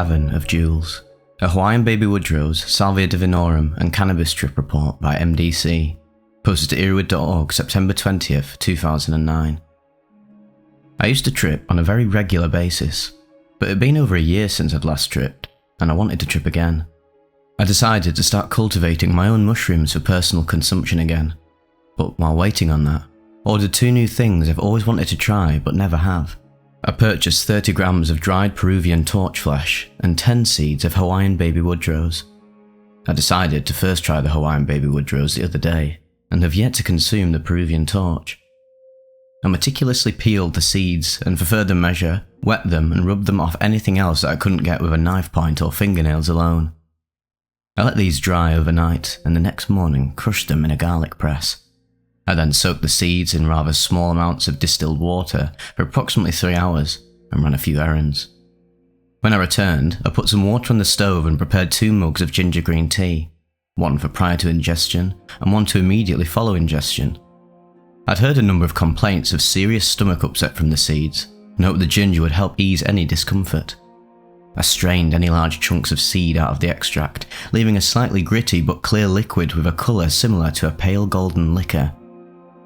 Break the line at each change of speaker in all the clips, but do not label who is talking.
Cavern of Jewels, a Hawaiian baby Woodrose, Salvia Divinorum and cannabis trip report by MDC, posted to earwid.org September 20th, 2009. I used to trip on a very regular basis, but it had been over a year since I'd last tripped, and I wanted to trip again. I decided to start cultivating my own mushrooms for personal consumption again, but while waiting on that, ordered 2 new things I've always wanted to try but never have. I purchased 30 grams of dried Peruvian torch flesh and 10 seeds of Hawaiian baby Woodrose. I decided to first try the Hawaiian baby Woodrose the other day, and have yet to consume the Peruvian torch. I meticulously peeled the seeds and for further measure, wet them and rubbed them off anything else that I couldn't get with a knife point or fingernails alone. I let these dry overnight and the next morning crushed them in a garlic press. I then soaked the seeds in rather small amounts of distilled water for approximately 3 hours and ran a few errands. When I returned, I put some water on the stove and prepared 2 mugs of ginger green tea, one for prior to ingestion and one to immediately follow ingestion. I'd heard a number of complaints of serious stomach upset from the seeds and hoped the ginger would help ease any discomfort. I strained any large chunks of seed out of the extract, leaving a slightly gritty but clear liquid with a colour similar to a pale golden liquor.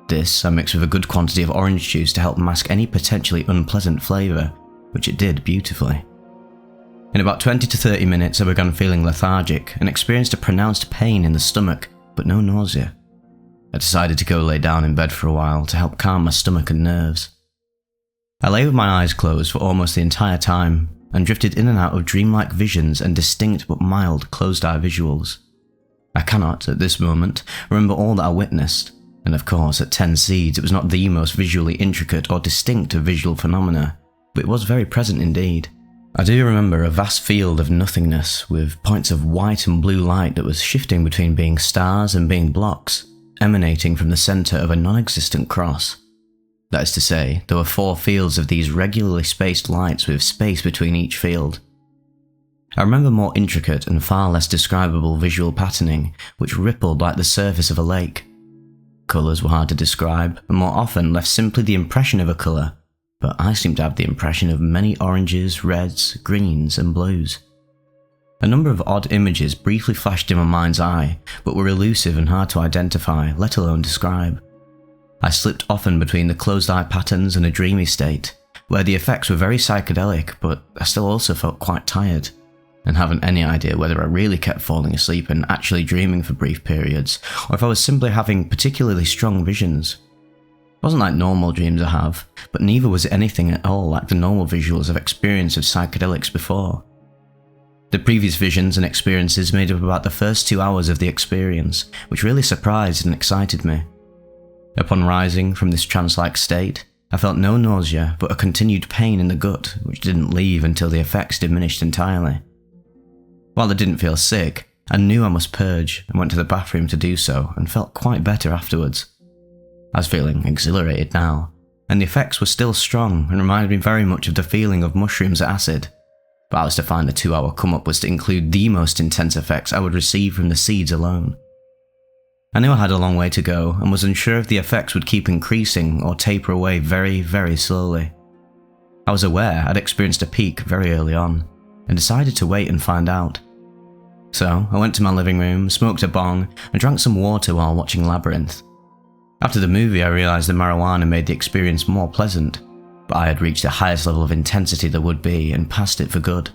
This I mixed with a good quantity of orange juice to help mask any potentially unpleasant flavour, which it did beautifully. In about 20 to 30 minutes I began feeling lethargic and experienced a pronounced pain in the stomach, but no nausea. I decided to go lay down in bed for a while to help calm my stomach and nerves. I lay with my eyes closed for almost the entire time and drifted in and out of dreamlike visions and distinct but mild closed-eye visuals. I cannot, at this moment, remember all that I witnessed, and of course at 10 seeds it was not the most visually intricate or distinct of visual phenomena, but it was very present indeed. I do remember a vast field of nothingness with points of white and blue light that was shifting between being stars and being blocks, emanating from the centre of a non-existent cross. That is to say, there were 4 fields of these regularly spaced lights with space between each field. I remember more intricate and far less describable visual patterning which rippled like the surface of a lake. Colours were hard to describe and more often left simply the impression of a colour, but I seemed to have the impression of many oranges, reds, greens and blues. A number of odd images briefly flashed in my mind's eye, but were elusive and hard to identify, let alone describe. I slipped often between the closed-eye patterns and a dreamy state, where the effects were very psychedelic, but I still also felt quite tired, and haven't any idea whether I really kept falling asleep and actually dreaming for brief periods, or if I was simply having particularly strong visions. It wasn't like normal dreams I have, but neither was it anything at all like the normal visuals I've experienced of psychedelics before. The previous visions and experiences made up about the first 2 hours of the experience, which really surprised and excited me. Upon rising from this trance-like state, I felt no nausea but a continued pain in the gut, which didn't leave until the effects diminished entirely. While I didn't feel sick, I knew I must purge and went to the bathroom to do so and felt quite better afterwards. I was feeling exhilarated now, and the effects were still strong and reminded me very much of the feeling of mushrooms at acid, but I was to find the 2-hour come-up was to include the most intense effects I would receive from the seeds alone. I knew I had a long way to go and was unsure if the effects would keep increasing or taper away very, very slowly. I was aware I'd experienced a peak very early on, and decided to wait and find out. So I went to my living room, smoked a bong, and drank some water while watching Labyrinth. After the movie I realised the marijuana made the experience more pleasant, but I had reached the highest level of intensity there would be and passed it for good.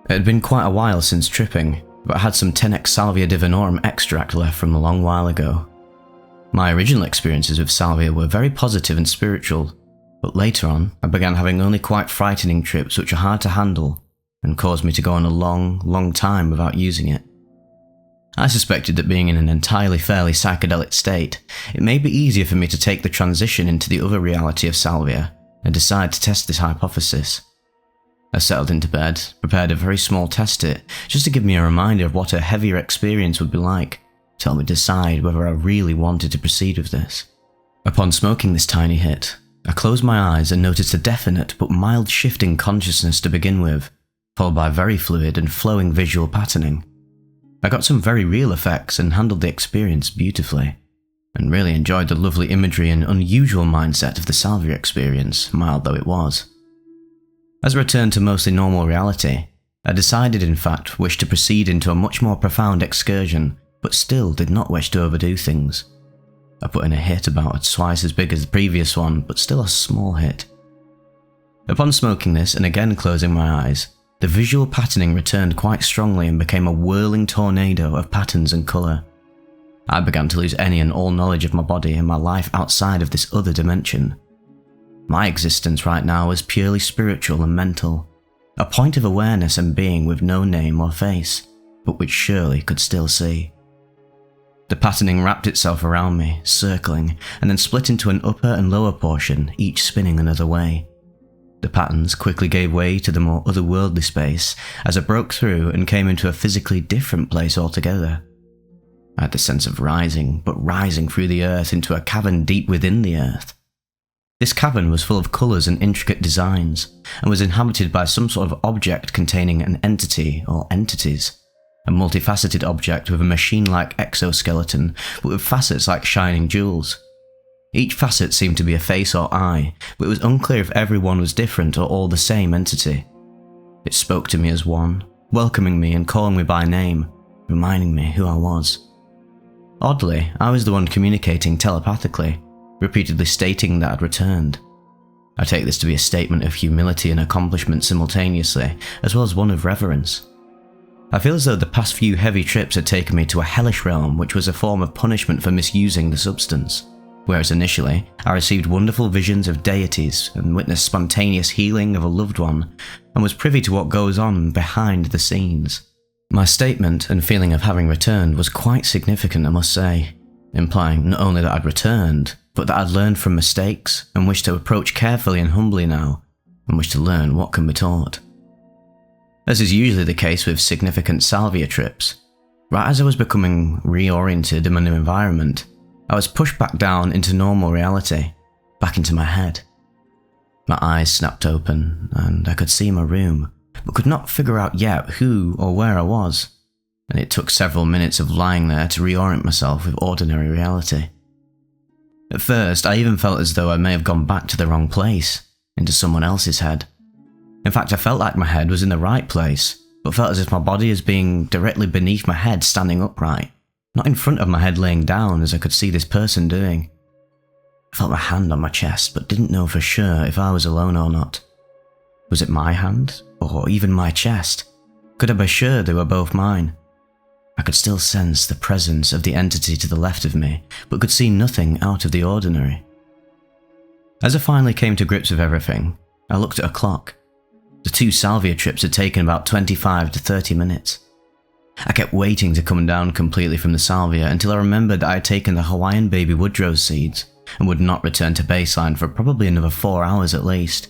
It had been quite a while since tripping, but I had some 10x Salvia Divinorum extract left from a long while ago. My original experiences with Salvia were very positive and spiritual, but later on I began having only quite frightening trips which are hard to handle and caused me to go on a long time without using it. I suspected that being in an entirely fairly psychedelic state, it may be easier for me to take the transition into the other reality of Salvia and decide to test this hypothesis. I settled into bed, prepared a very small test it, just to give me a reminder of what a heavier experience would be like, to help me decide whether I really wanted to proceed with this. Upon smoking this tiny hit, I closed my eyes and noticed a definite but mild shift in consciousness to begin with, followed by very fluid and flowing visual patterning. I got some very real effects and handled the experience beautifully, and really enjoyed the lovely imagery and unusual mindset of the Salvia experience, mild though it was. As I returned to mostly normal reality, I decided, in fact, wished to proceed into a much more profound excursion, but still did not wish to overdo things. I put in a hit about twice as big as the previous one, but still a small hit. Upon smoking this and again closing my eyes, the visual patterning returned quite strongly and became a whirling tornado of patterns and colour. I began to lose any and all knowledge of my body and my life outside of this other dimension. My existence right now was purely spiritual and mental, a point of awareness and being with no name or face, but which surely could still see. The patterning wrapped itself around me, circling, and then split into an upper and lower portion, each spinning another way. The patterns quickly gave way to the more otherworldly space as I broke through and came into a physically different place altogether. I had the sense of rising, but rising through the earth into a cavern deep within the earth. This cavern was full of colours and intricate designs, and was inhabited by some sort of object containing an entity or entities, a multifaceted object with a machine-like exoskeleton, but with facets like shining jewels. Each facet seemed to be a face or eye, but it was unclear if every one was different or all the same entity. It spoke to me as one, welcoming me and calling me by name, reminding me who I was. Oddly, I was the one communicating telepathically, repeatedly stating that I'd returned. I take this to be a statement of humility and accomplishment simultaneously, as well as one of reverence. I feel as though the past few heavy trips had taken me to a hellish realm which was a form of punishment for misusing the substance, whereas initially I received wonderful visions of deities and witnessed spontaneous healing of a loved one, and was privy to what goes on behind the scenes. My statement and feeling of having returned was quite significant, I must say, implying not only that I'd returned, but that I'd learned from mistakes and wished to approach carefully and humbly now, and wished to learn what can be taught. As is usually the case with significant Salvia trips, right as I was becoming reoriented in my new environment, I was pushed back down into normal reality, back into my head. My eyes snapped open, and I could see my room, but could not figure out yet who or where I was, and it took several minutes of lying there to reorient myself with ordinary reality. At first, I even felt as though I may have gone back to the wrong place, into someone else's head. In fact, I felt like my head was in the right place, but felt as if my body is being directly beneath my head standing upright, not in front of my head laying down as I could see this person doing. I felt my hand on my chest, but didn't know for sure if I was alone or not. Was it my hand, or even my chest? Could I be sure they were both mine? I could still sense the presence of the entity to the left of me, but could see nothing out of the ordinary. As I finally came to grips with everything, I looked at a clock. The 2 Salvia trips had taken about 25 to 30 minutes. I kept waiting to come down completely from the Salvia until I remembered that I had taken the Hawaiian baby Woodrose seeds and would not return to baseline for probably another 4 hours at least.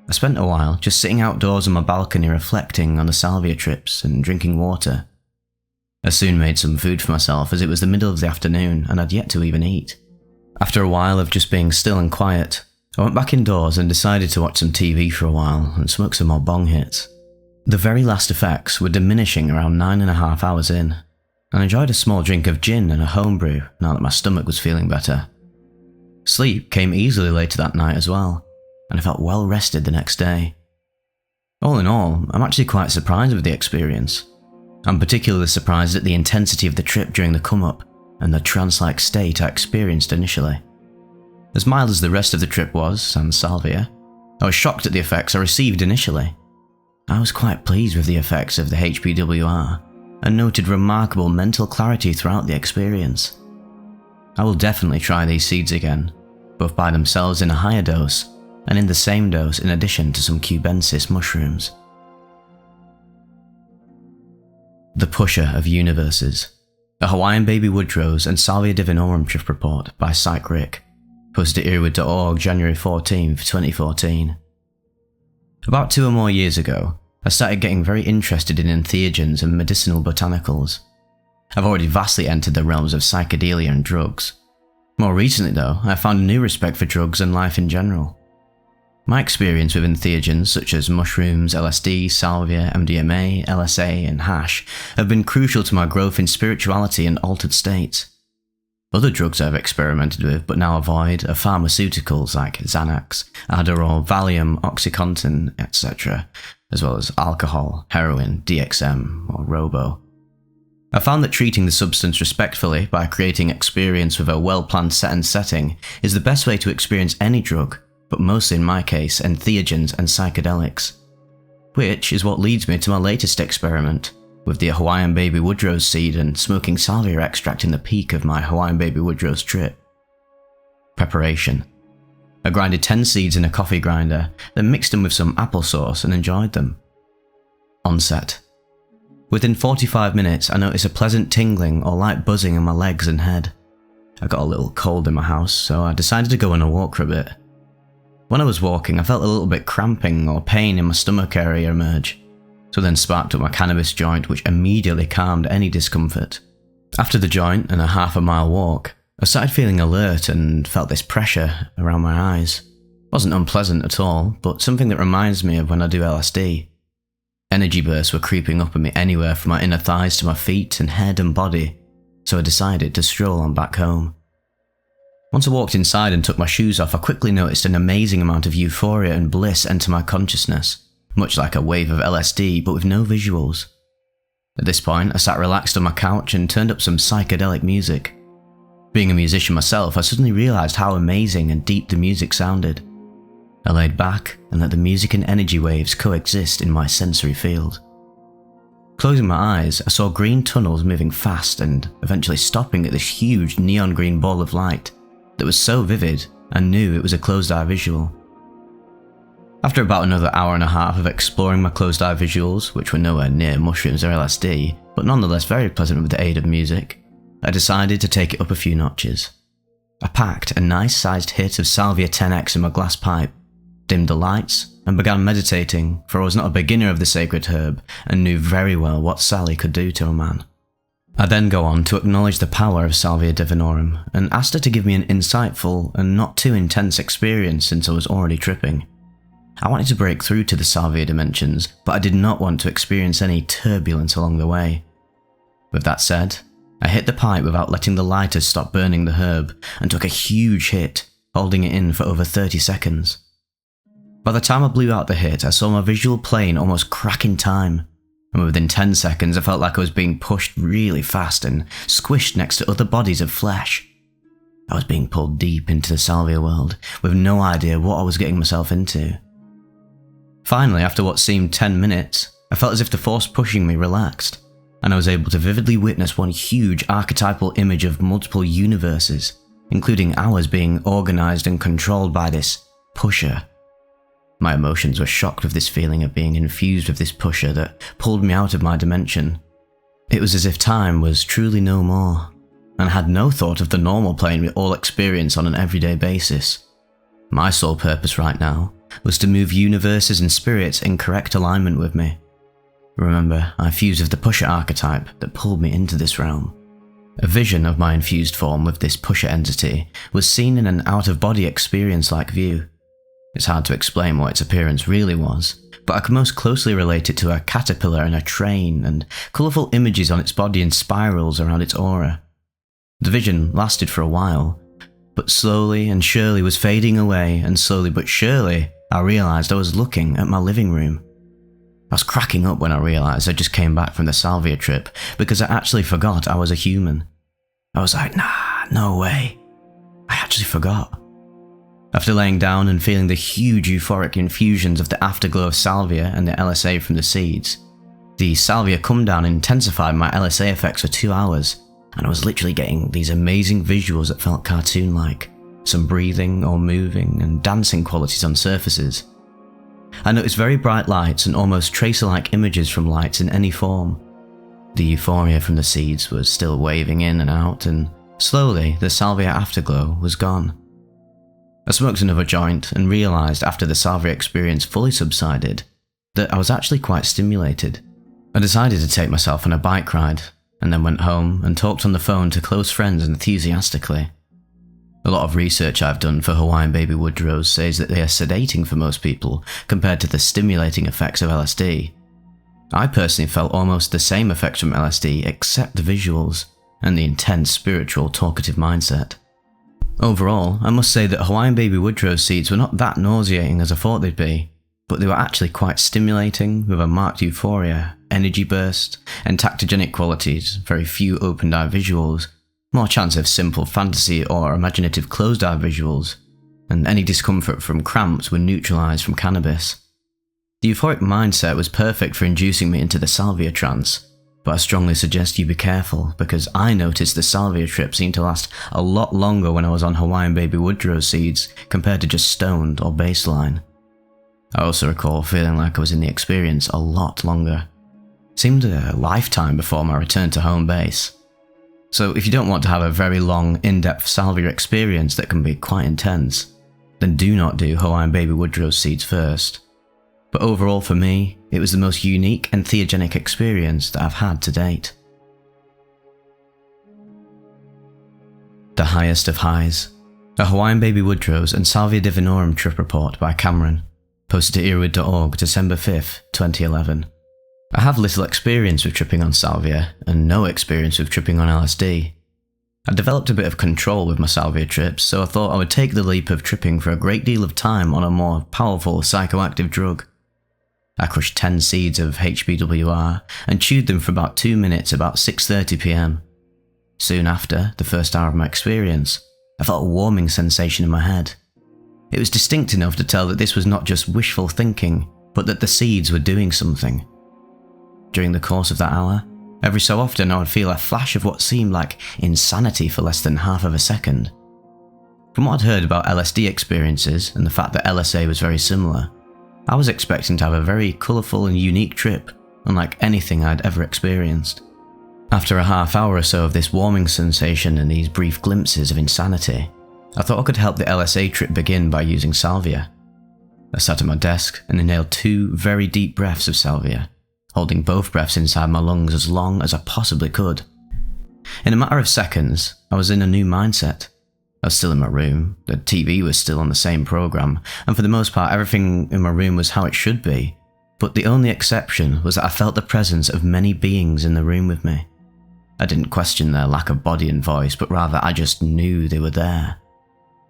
I spent a while just sitting outdoors on my balcony reflecting on the Salvia trips and drinking water. I soon made some food for myself as it was the middle of the afternoon and I'd yet to even eat. After a while of just being still and quiet, I went back indoors and decided to watch some TV for a while and smoke some more bong hits. The very last effects were diminishing around 9.5 hours in, and I enjoyed a small drink of gin and a homebrew now that my stomach was feeling better. Sleep came easily later that night as well, and I felt well rested the next day. All in all, I'm actually quite surprised with the experience. I'm particularly surprised at the intensity of the trip during the come-up and the trance-like state I experienced initially. As mild as the rest of the trip was, and Salvia, I was shocked at the effects I received initially. I was quite pleased with the effects of the HPWR, and noted remarkable mental clarity throughout the experience. I will definitely try these seeds again, both by themselves in a higher dose, and in the same dose in addition to some cubensis mushrooms. The Pusher of Universes, a Hawaiian baby Woodrose and Salvia Divinorum trip report by Psych Rick, posted at GEOVIVIDEE January 14, 2014. About 2 or more years ago, I started getting very interested in entheogens and medicinal botanicals. I've already vastly entered the realms of psychedelia and drugs. More recently though, I found a new respect for drugs and life in general. My experience with entheogens such as mushrooms, LSD, salvia, MDMA, LSA and hash have been crucial to my growth in spirituality and altered states. Other drugs I've experimented with but now avoid are pharmaceuticals like Xanax, Adderall, Valium, OxyContin, etc., as well as alcohol, heroin, DXM, or Robo. I found that treating the substance respectfully by creating experience with a well-planned set and setting is the best way to experience any drug, but mostly in my case entheogens and psychedelics. Which is what leads me to my latest experiment, with the Hawaiian baby Woodrose seed and smoking salvia extract in the peak of my Hawaiian baby Woodrose trip. Preparation. I grinded 10 seeds in a coffee grinder, then mixed them with some applesauce and enjoyed them. Onset. Within 45 minutes, I noticed a pleasant tingling or light buzzing in my legs and head. I got a little cold in my house, so I decided to go on a walk for a bit. When I was walking, I felt a little bit cramping or pain in my stomach area emerge, so then sparked up my cannabis joint, which immediately calmed any discomfort. After the joint and a half-a-mile walk, I started feeling alert and felt this pressure around my eyes. It wasn't unpleasant at all, but something that reminds me of when I do LSD. Energy bursts were creeping up at me anywhere from my inner thighs to my feet and head and body, so I decided to stroll on back home. Once I walked inside and took my shoes off, I quickly noticed an amazing amount of euphoria and bliss enter my consciousness, much like a wave of LSD but with no visuals. At this point, I sat relaxed on my couch and turned up some psychedelic music. Being a musician myself, I suddenly realised how amazing and deep the music sounded. I laid back and let the music and energy waves coexist in my sensory field. Closing my eyes, I saw green tunnels moving fast and eventually stopping at this huge neon green ball of light that was so vivid I knew it was a closed-eye visual. After about another hour and a half of exploring my closed-eye visuals, which were nowhere near mushrooms or LSD, but nonetheless very pleasant with the aid of music, I decided to take it up a few notches. I packed a nice-sized hit of Salvia 10x in my glass pipe, dimmed the lights, and began meditating, for I was not a beginner of the sacred herb and knew very well what Sally could do to a man. I then go on to acknowledge the power of Salvia Divinorum and asked her to give me an insightful and not too intense experience since I was already tripping. I wanted to break through to the Salvia dimensions, but I did not want to experience any turbulence along the way. With that said, I hit the pipe without letting the lighters stop burning the herb and took a huge hit, holding it in for over 30 seconds. By the time I blew out the hit, I saw my visual plane almost crack in time, and within 10 seconds I felt like I was being pushed really fast and squished next to other bodies of flesh. I was being pulled deep into the Salvia world, with no idea what I was getting myself into. Finally, after what seemed 10 minutes, I felt as if the force pushing me relaxed, and I was able to vividly witness one huge archetypal image of multiple universes, including ours being organised and controlled by this pusher. My emotions were shocked with this feeling of being infused with this pusher that pulled me out of my dimension. It was as if time was truly no more, and I had no thought of the normal plane we all experience on an everyday basis. My sole purpose right now was to move universes and spirits in correct alignment with me. Remember, I fused with the pusher archetype that pulled me into this realm. A vision of my infused form with this pusher entity was seen in an out-of-body experience-like view. It's hard to explain what its appearance really was, but I could most closely relate it to a caterpillar in a train and colourful images on its body in spirals around its aura. The vision lasted for a while, but slowly and surely was fading away, and slowly but surely I realised I was looking at my living room. I was cracking up when I realised I just came back from the Salvia trip because I actually forgot I was a human. I was like, nah, no way. I actually forgot. After laying down and feeling the huge euphoric infusions of the afterglow of salvia and the LSA from the seeds, the salvia come down intensified my LSA effects for 2 hours, and I was literally getting these amazing visuals that felt cartoon-like, some breathing or moving and dancing qualities on surfaces. I noticed very bright lights and almost tracer-like images from lights in any form. The euphoria from the seeds was still waving in and out, and slowly the salvia afterglow was gone. I smoked another joint and realised after the salvia experience fully subsided that I was actually quite stimulated. I decided to take myself on a bike ride, and then went home and talked on the phone to close friends enthusiastically. A lot of research I've done for Hawaiian baby Woodrose says that they are sedating for most people compared to the stimulating effects of LSD. I personally felt almost the same effects from LSD except the visuals and the intense spiritual talkative mindset. Overall, I must say that Hawaiian baby Woodrose seeds were not that nauseating as I thought they'd be, but they were actually quite stimulating, with a marked euphoria, energy burst, entactogenic qualities, very few open-eye visuals, more chance of simple fantasy or imaginative closed-eye visuals, and any discomfort from cramps were neutralised from cannabis. The euphoric mindset was perfect for inducing me into the salvia trance, but I strongly suggest you be careful, because I noticed the salvia trip seemed to last a lot longer when I was on Hawaiian baby Woodrose seeds compared to just stoned or baseline. I also recall feeling like I was in the experience a lot longer. It seemed a lifetime before my return to home base. So if you don't want to have a very long, in-depth salvia experience that can be quite intense, then do not do Hawaiian baby Woodrose seeds first. But overall for me, it was the most unique and theogenic experience that I've had to date. The highest of highs. A Hawaiian baby Woodrose and Salvia Divinorum trip report by Cameron, posted to earwid.org December 5th, 2011. I have little experience with tripping on salvia, and no experience with tripping on LSD. I developed a bit of control with my salvia trips, so I thought I would take the leap of tripping for a great deal of time on a more powerful psychoactive drug. I crushed 10 seeds of HBWR and chewed them for about 2 minutes about 6:30 PM. Soon after, the first hour of my experience, I felt a warming sensation in my head. It was distinct enough to tell that this was not just wishful thinking, but that the seeds were doing something. During the course of that hour, every so often I would feel a flash of what seemed like insanity for less than half of a second. From what I'd heard about LSD experiences and the fact that LSA was very similar, I was expecting to have a very colourful and unique trip, unlike anything I'd ever experienced. After a half hour or so of this warming sensation and these brief glimpses of insanity, I thought I could help the LSA trip begin by using salvia. I sat at my desk and inhaled 2 very deep breaths of salvia, holding both breaths inside my lungs as long as I possibly could. In a matter of seconds, I was in a new mindset. I was still in my room, the TV was still on the same program, and for the most part everything in my room was how it should be, but the only exception was that I felt the presence of many beings in the room with me. I didn't question their lack of body and voice, but rather I just knew they were there.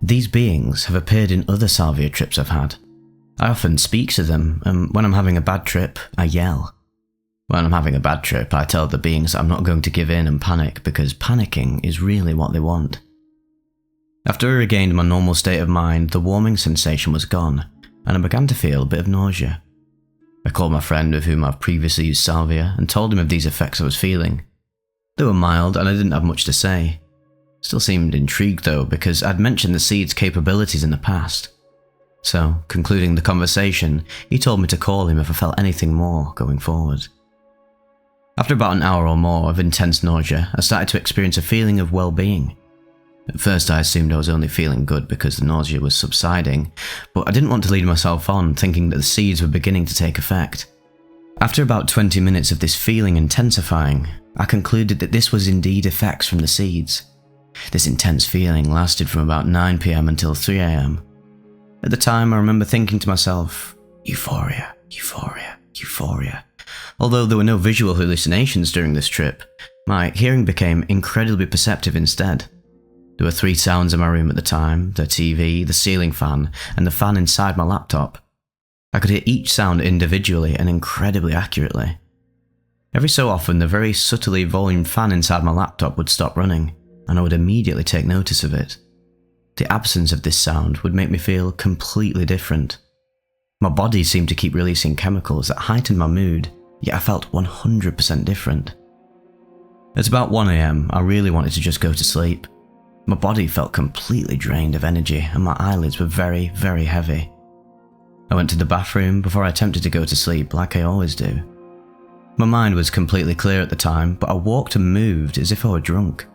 These beings have appeared in other salvia trips I've had. I often speak to them, and when I'm having a bad trip, I yell. When I'm having a bad trip, I tell the beings that I'm not going to give in and panic, because panicking is really what they want. After I regained my normal state of mind, the warming sensation was gone, and I began to feel a bit of nausea. I called my friend with whom I've previously used salvia and told him of these effects I was feeling. They were mild and I didn't have much to say. Still seemed intrigued though, because I'd mentioned the seed's capabilities in the past. So, concluding the conversation, he told me to call him if I felt anything more going forward. After about an hour or more of intense nausea, I started to experience a feeling of well-being. At first I assumed I was only feeling good because the nausea was subsiding, but I didn't want to lead myself on thinking that the seeds were beginning to take effect. After about 20 minutes of this feeling intensifying, I concluded that this was indeed effects from the seeds. This intense feeling lasted from about 9 PM until 3 AM. At the time I remember thinking to myself, euphoria, euphoria, euphoria. Although there were no visual hallucinations during this trip, my hearing became incredibly perceptive instead. There were 3 sounds in my room at the time: the TV, the ceiling fan, and the fan inside my laptop. I could hear each sound individually and incredibly accurately. Every so often the very subtly volumed fan inside my laptop would stop running, and I would immediately take notice of it. The absence of this sound would make me feel completely different. My body seemed to keep releasing chemicals that heightened my mood, yet I felt 100% different. At about 1 AM, I really wanted to just go to sleep. My body felt completely drained of energy and my eyelids were very, very heavy. I went to the bathroom before I attempted to go to sleep like I always do. My mind was completely clear at the time, but I walked and moved as if I were drunk.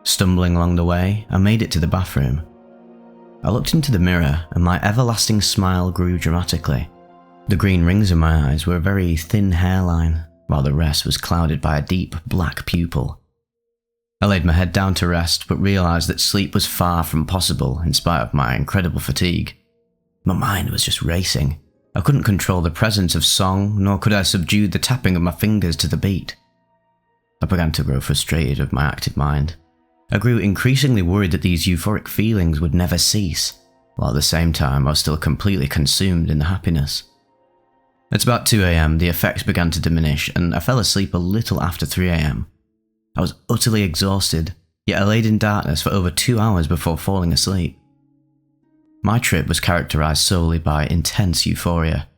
Stumbling along the way, I made it to the bathroom. I looked into the mirror and my everlasting smile grew dramatically. The green rings in my eyes were a very thin hairline, while the rest was clouded by a deep black pupil. I laid my head down to rest, but realised that sleep was far from possible in spite of my incredible fatigue. My mind was just racing. I couldn't control the presence of song, nor could I subdue the tapping of my fingers to the beat. I began to grow frustrated with my active mind. I grew increasingly worried that these euphoric feelings would never cease, while at the same time I was still completely consumed in the happiness. At about 2 AM, the effects began to diminish, and I fell asleep a little after 3 AM. I was utterly exhausted, yet I laid in darkness for over 2 hours before falling asleep. My trip was characterized solely by intense euphoria.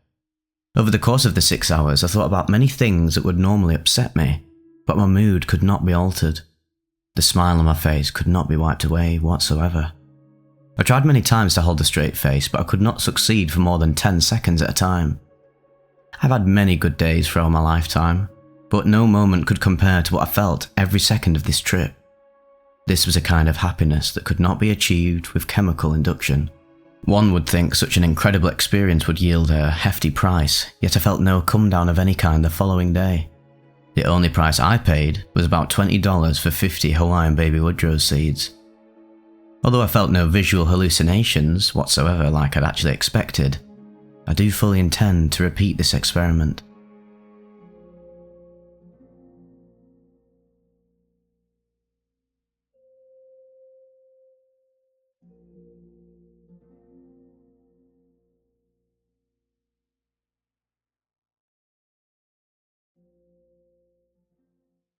Over the course of the 6 hours, I thought about many things that would normally upset me, but my mood could not be altered. The smile on my face could not be wiped away whatsoever. I tried many times to hold a straight face, but I could not succeed for more than 10 seconds at a time. I've had many good days throughout my lifetime, but no moment could compare to what I felt every second of this trip. This was a kind of happiness that could not be achieved with chemical induction. One would think such an incredible experience would yield a hefty price, yet I felt no come down of any kind the following day. The only price I paid was about $20 for 50 Hawaiian baby Woodrose seeds. Although I felt no visual hallucinations whatsoever like I'd actually expected, I do fully intend to repeat this experiment.